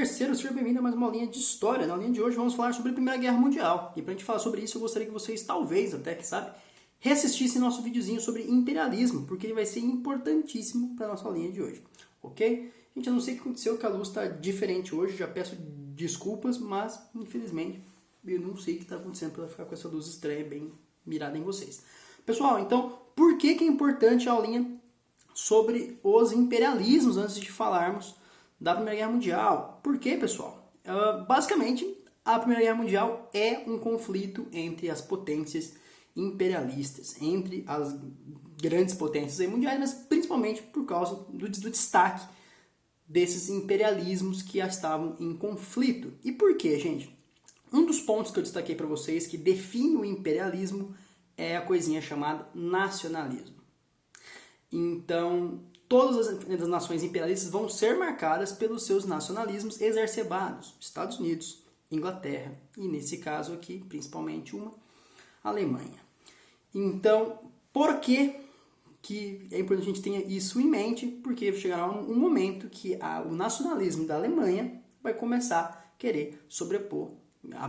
terceiro, seja bem-vindo a mais uma aulinha de história. Na aulinha de hoje vamos falar sobre a Primeira Guerra Mundial. E para a gente falar sobre isso, eu gostaria que vocês, talvez, até que sabe, reassistissem nosso videozinho sobre imperialismo, porque ele vai ser importantíssimo para a nossa aulinha de hoje, ok? Gente, eu não sei o que aconteceu, que a luz está diferente hoje, já peço desculpas, mas, infelizmente, eu não sei o que está acontecendo para ficar com essa luz estranha bem mirada em vocês. Pessoal, então, por que é importante a aulinha sobre os imperialismos antes de falarmos da Primeira Guerra Mundial? Por quê, pessoal? Basicamente, a Primeira Guerra Mundial é um conflito entre as potências imperialistas, entre as grandes potências mundiais, mas principalmente por causa do destaque desses imperialismos que já estavam em conflito. E por quê, gente? Um dos pontos que eu destaquei para vocês que define o imperialismo é a coisinha chamada nacionalismo. Então, todas as nações imperialistas vão ser marcadas pelos seus nacionalismos exacerbados. Estados Unidos, Inglaterra e, nesse caso aqui, principalmente uma Alemanha. Então, por que é importante a gente tenha isso em mente? Porque chegará um momento que o nacionalismo da Alemanha vai começar a querer sobrepor.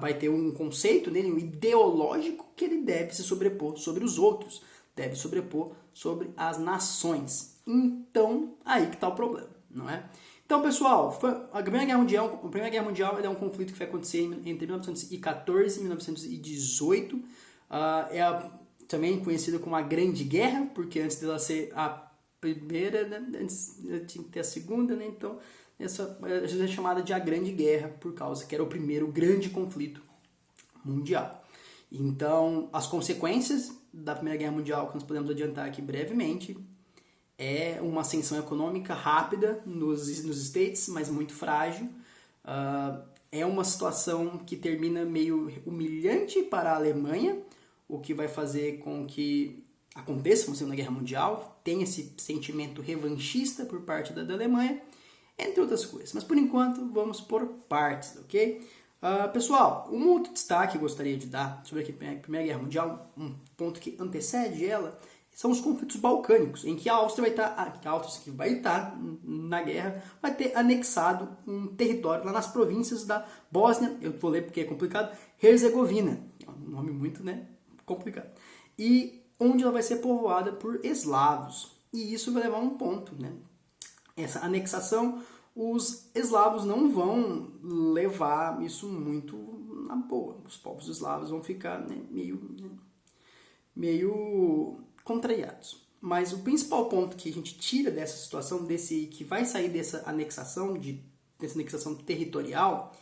Vai ter um conceito nele, um ideológico, que ele deve se sobrepor sobre os outros. Deve sobrepor sobre as nações. Então, aí que está o problema, não é? Então, pessoal, a Primeira Guerra Mundial é um conflito que vai acontecer entre 1914 e 1918. Também conhecida como a Grande Guerra, porque antes dela ser a primeira, né, antes tinha que ter a segunda, né? Então, essa é chamada de a Grande Guerra, por causa que era o primeiro grande conflito mundial. Então, as consequências da Primeira Guerra Mundial, que nós podemos adiantar aqui brevemente, é uma ascensão econômica rápida nos States, mas muito frágil. É uma situação que termina meio humilhante para a Alemanha, o que vai fazer com que aconteça uma Segunda Guerra Mundial, tem esse sentimento revanchista por parte da Alemanha, entre outras coisas. Mas, por enquanto, vamos por partes, ok? Pessoal, um outro destaque que eu gostaria de dar sobre a Primeira Guerra Mundial, um ponto que antecede ela, são os conflitos balcânicos, em que a Áustria vai estar na guerra, vai ter anexado um território lá nas províncias da Bósnia, eu vou ler porque é complicado, Herzegovina, é um nome muito, né, complicado, e onde ela vai ser povoada por eslavos, e isso vai levar a um ponto, né? Essa anexação, os eslavos não vão levar isso muito na boa. Os povos eslavos vão ficar, né, meio contrariados. Mas o principal ponto que a gente tira dessa situação, que vai sair dessa anexação territorial,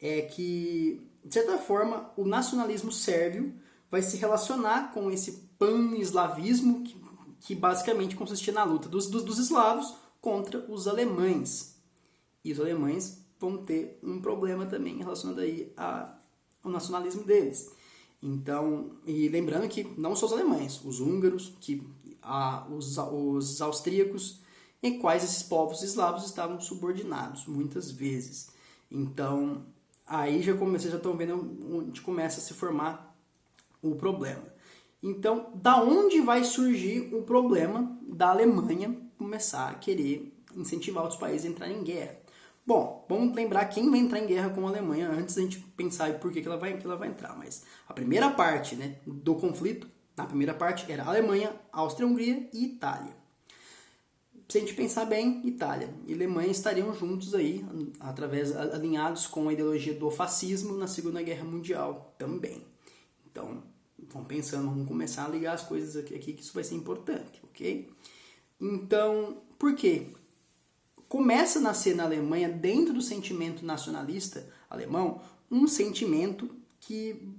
é que, de certa forma, o nacionalismo sérvio vai se relacionar com esse pan-eslavismo que basicamente consistia na luta dos eslavos contra os alemães. E os alemães vão ter um problema também relacionado aí ao nacionalismo deles. Então, e lembrando que não só os alemães, os húngaros, os austríacos, em quais esses povos eslavos estavam subordinados, muitas vezes. Então, aí vocês já estão vendo onde começa a se formar o problema. Então, da onde vai surgir o problema da Alemanha começar a querer incentivar outros países a entrarem em guerra? Bom, vamos lembrar quem vai entrar em guerra com a Alemanha antes da gente pensar em por que ela vai entrar. Mas a primeira parte, né, do conflito, na primeira parte era Alemanha, Áustria-Hungria e Itália. Se a gente pensar bem, Itália e Alemanha estariam juntos aí, alinhados com a ideologia do fascismo na Segunda Guerra Mundial também. Então, vamos começar a ligar as coisas aqui que isso vai ser importante, ok? Então, por quê? Começa a nascer na Alemanha, dentro do sentimento nacionalista alemão, um sentimento que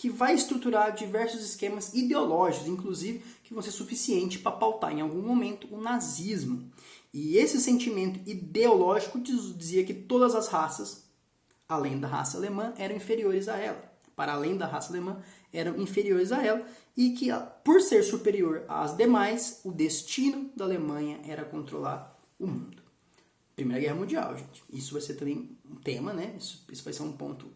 vai estruturar diversos esquemas ideológicos, inclusive que vão ser suficientes para pautar em algum momento o nazismo. E esse sentimento ideológico dizia que todas as raças, além da raça alemã, eram inferiores a ela. Para além da raça alemã, eram inferiores a ela, e que, por ser superior às demais, o destino da Alemanha era controlar o mundo. Primeira Guerra Mundial, gente. Isso vai ser também um tema, né? Isso vai ser um ponto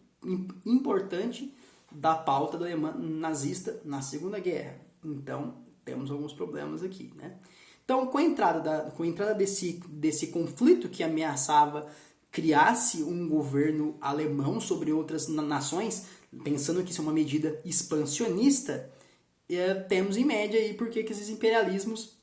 importante da pauta da Alemanha nazista na Segunda Guerra. Então, temos alguns problemas aqui, né? Então, com a entrada desse conflito que ameaçava criasse um governo alemão sobre outras nações, pensando que isso é uma medida expansionista, temos em média aí porque que esses imperialismos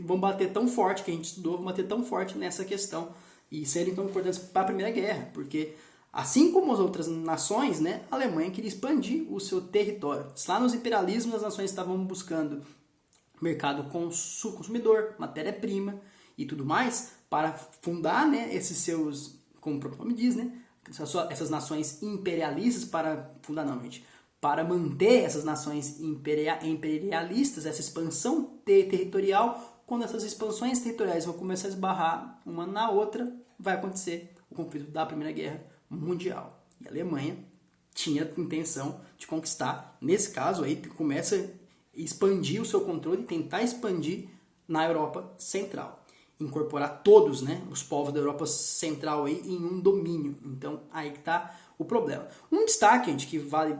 vão bater tão forte, que a gente estudou, vão bater tão forte nessa questão e serem tão importantes para a Primeira Guerra, porque assim como as outras nações, né, a Alemanha queria expandir o seu território. Lá nos imperialismos, as nações estavam buscando mercado consumidor, matéria-prima e tudo mais, para fundar, né, esses seus, como o próprio nome diz, né, essas nações imperialistas, para manter essas nações imperialistas, essa expansão territorial. Quando essas expansões territoriais vão começar a esbarrar uma na outra, vai acontecer o conflito da Primeira Guerra Mundial. E a Alemanha tinha a intenção de conquistar, nesse caso aí, começa a expandir o seu controle e tentar expandir na Europa Central. Incorporar todos, né, os povos da Europa Central aí em um domínio. Então, aí que está o problema. Um destaque, gente, que vale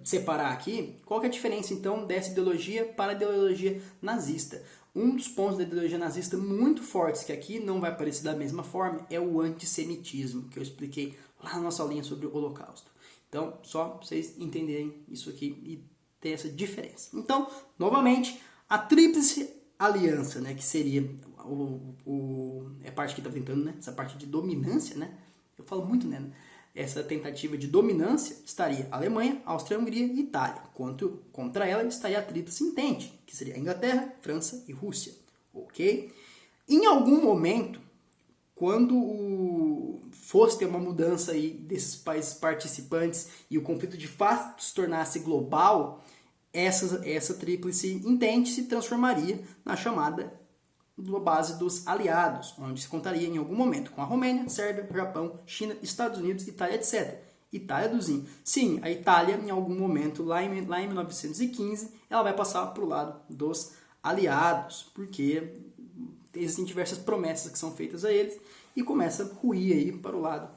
separar aqui, qual que é a diferença, então, dessa ideologia para a ideologia nazista? Um dos pontos da ideologia nazista muito fortes, que aqui não vai aparecer da mesma forma, é o antissemitismo, que eu expliquei lá na nossa aulinha sobre o Holocausto. Então, só para vocês entenderem isso aqui e ter essa diferença. Então, novamente, a Tríplice Aliança, né, que seria a parte que está tentando, né, essa parte de dominância, né, eu falo muito, né, essa tentativa de dominância, estaria a Alemanha, Áustria, Hungria e Itália. Contra ela estaria a Tríplice Entente, que seria a Inglaterra, França e Rússia. Ok? Em algum momento, quando fosse ter uma mudança aí desses países participantes e o conflito de fato se tornasse global, essa Tríplice Entente se transformaria na chamada base dos aliados, onde se contaria em algum momento com a Romênia, Sérvia, Japão, China, Estados Unidos, Itália, etc. Itália do Zinho. Sim, a Itália, em algum momento, lá em 1915, ela vai passar para o lado dos aliados, porque existem diversas promessas que são feitas a eles e começa a ruir aí para o lado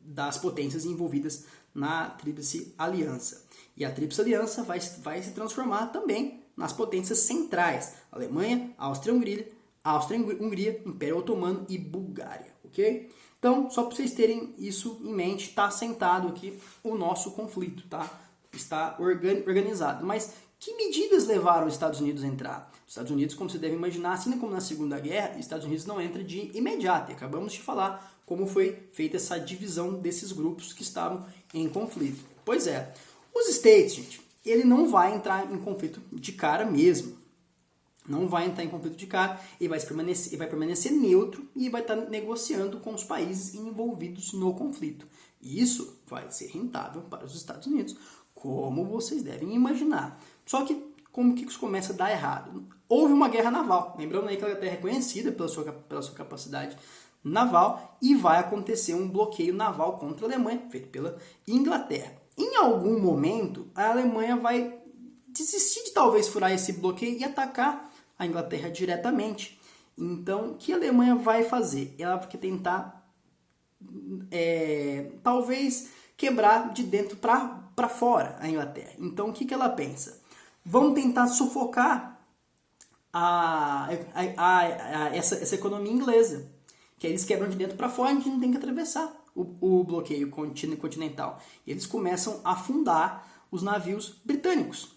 das potências envolvidas na Tríplice Aliança. E a Tríplice Aliança vai se transformar também nas potências centrais: Alemanha, Áustria, Hungria, Império Otomano e Bulgária, ok? Então, só para vocês terem isso em mente, está assentado aqui o nosso conflito, tá? Está organizado. Mas que medidas levaram os Estados Unidos a entrar? Os Estados Unidos, como você deve imaginar, assim como na Segunda Guerra, os Estados Unidos não entra de imediato. E acabamos de falar como foi feita essa divisão desses grupos que estavam em conflito. Pois é, os States, gente, ele não vai entrar em conflito de cara mesmo. Não vai entrar em conflito de cara, ele vai permanecer neutro e vai estar negociando com os países envolvidos no conflito. E isso vai ser rentável para os Estados Unidos, como vocês devem imaginar. Só que como que isso começa a dar errado? Houve uma guerra naval. Lembrando aí que a Inglaterra é conhecida pela sua capacidade naval, e vai acontecer um bloqueio naval contra a Alemanha, feito pela Inglaterra. Em algum momento, a Alemanha vai desistir de talvez furar esse bloqueio e atacar a Inglaterra diretamente. Então, o que a Alemanha vai fazer? Ela vai tentar, talvez, quebrar de dentro para fora a Inglaterra. Então, o que ela pensa? Vamos tentar sufocar essa economia inglesa, que eles quebram de dentro para fora, a gente não tem que atravessar o bloqueio continental. E eles começam a afundar os navios britânicos.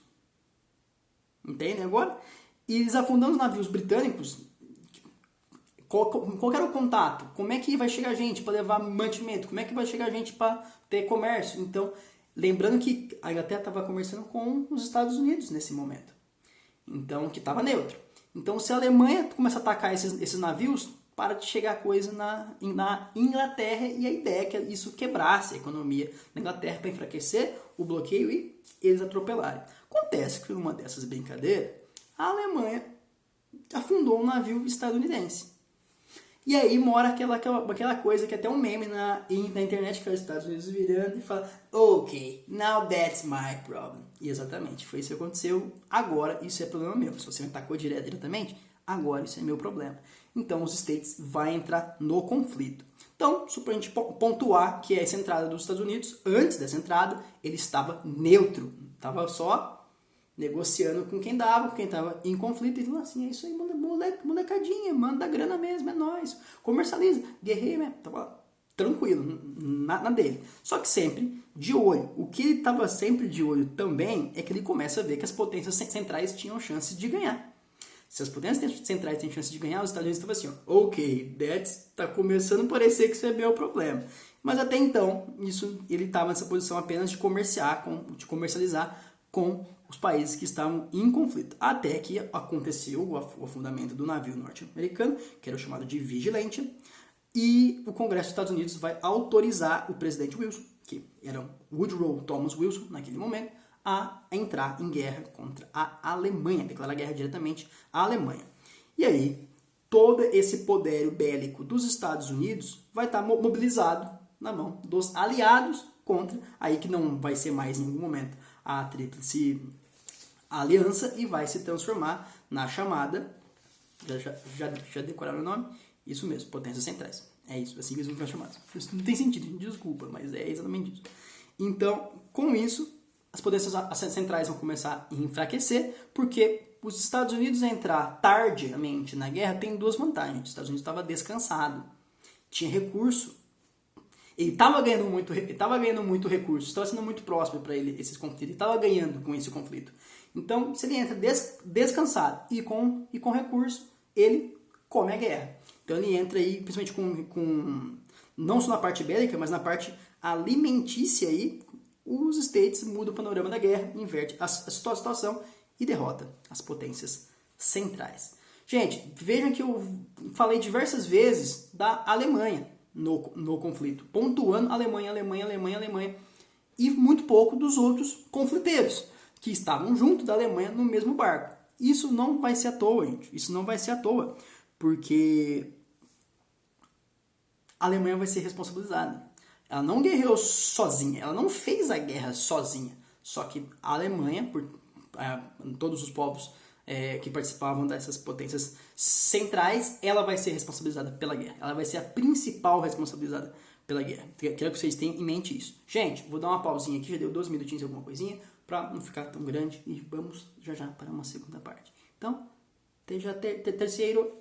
Entendem agora? E eles afundando os navios britânicos, qual era o contato? Como é que vai chegar gente para levar mantimento? Como é que vai chegar gente para ter comércio? Então, lembrando que a Inglaterra estava conversando com os Estados Unidos nesse momento. Então, que estava neutro. Então, se a Alemanha começa a atacar esses navios, para de chegar coisa na Inglaterra, e a ideia é que isso quebrasse a economia da Inglaterra para enfraquecer o bloqueio e eles atropelarem. Acontece que numa dessas brincadeiras, a Alemanha afundou um navio estadunidense. E aí mora aquela coisa que é até um meme na internet, que é os Estados Unidos virando e fala: ok, now that's my problem. E exatamente, foi isso que aconteceu. Agora isso é problema meu. Se você me atacou diretamente, agora isso é meu problema. Então os States vai entrar no conflito. Então, só para a gente pontuar que essa entrada dos Estados Unidos, antes dessa entrada, ele estava neutro. Estava só negociando com quem dava, com quem estava em conflito, e falando assim, é isso aí, molecadinha, manda grana mesmo, é nóis, comercializa, guerreiro mesmo, tava tranquilo, na dele. Só que sempre de olho. O que ele estava sempre de olho também é que ele começa a ver que as potências centrais tinham chances de ganhar. Se as potências centrais têm chance de ganhar, os Estados Unidos estavam assim, ó, ok, está começando a parecer que isso é meu problema. Mas até então, ele estava nessa posição apenas de comercializar com os países que estavam em conflito. Até que aconteceu o afundamento do navio norte-americano, que era o chamado de Vigilante, e o Congresso dos Estados Unidos vai autorizar o presidente Wilson, que era Woodrow Thomas Wilson naquele momento, a entrar em guerra contra a Alemanha, declarar guerra diretamente à Alemanha. E aí, todo esse poder bélico dos Estados Unidos vai estar mobilizado na mão dos aliados contra, aí que não vai ser mais em nenhum momento a Tríplice Aliança e vai se transformar na chamada, já decoraram o nome? Isso mesmo, potências centrais. É isso, assim mesmo que são chamadas. Isso não tem sentido, desculpa, mas é exatamente isso. Então, com isso, as potências centrais vão começar a enfraquecer, porque os Estados Unidos entrar tardiamente na guerra tem duas vantagens. Os Estados Unidos estava descansado, tinha recurso, ele estava ganhando muito recurso, estava sendo muito próximo para ele esses conflitos, ele estava ganhando com esse conflito. Então, se ele entra descansado e com recurso, ele come a guerra. Então ele entra aí, principalmente com não só na parte bélica, mas na parte alimentícia aí, os States mudam o panorama da guerra, inverte a situação e derrota as potências centrais. Gente, vejam que eu falei diversas vezes da Alemanha no conflito, pontuando Alemanha, e muito pouco dos outros confliteiros, que estavam junto da Alemanha no mesmo barco. Isso não vai ser à toa, gente. Isso não vai ser à toa, porque a Alemanha vai ser responsabilizada. Ela não guerreou sozinha, ela não fez a guerra sozinha. Só que a Alemanha, todos os povos que participavam dessas potências centrais, ela vai ser responsabilizada pela guerra. Ela vai ser a principal responsabilizada pela guerra. Quero que vocês tenham em mente isso. Gente, vou dar uma pausinha aqui, já deu 2 minutinhos alguma coisinha, para não ficar tão grande, e vamos já para uma segunda parte. Então, terceiro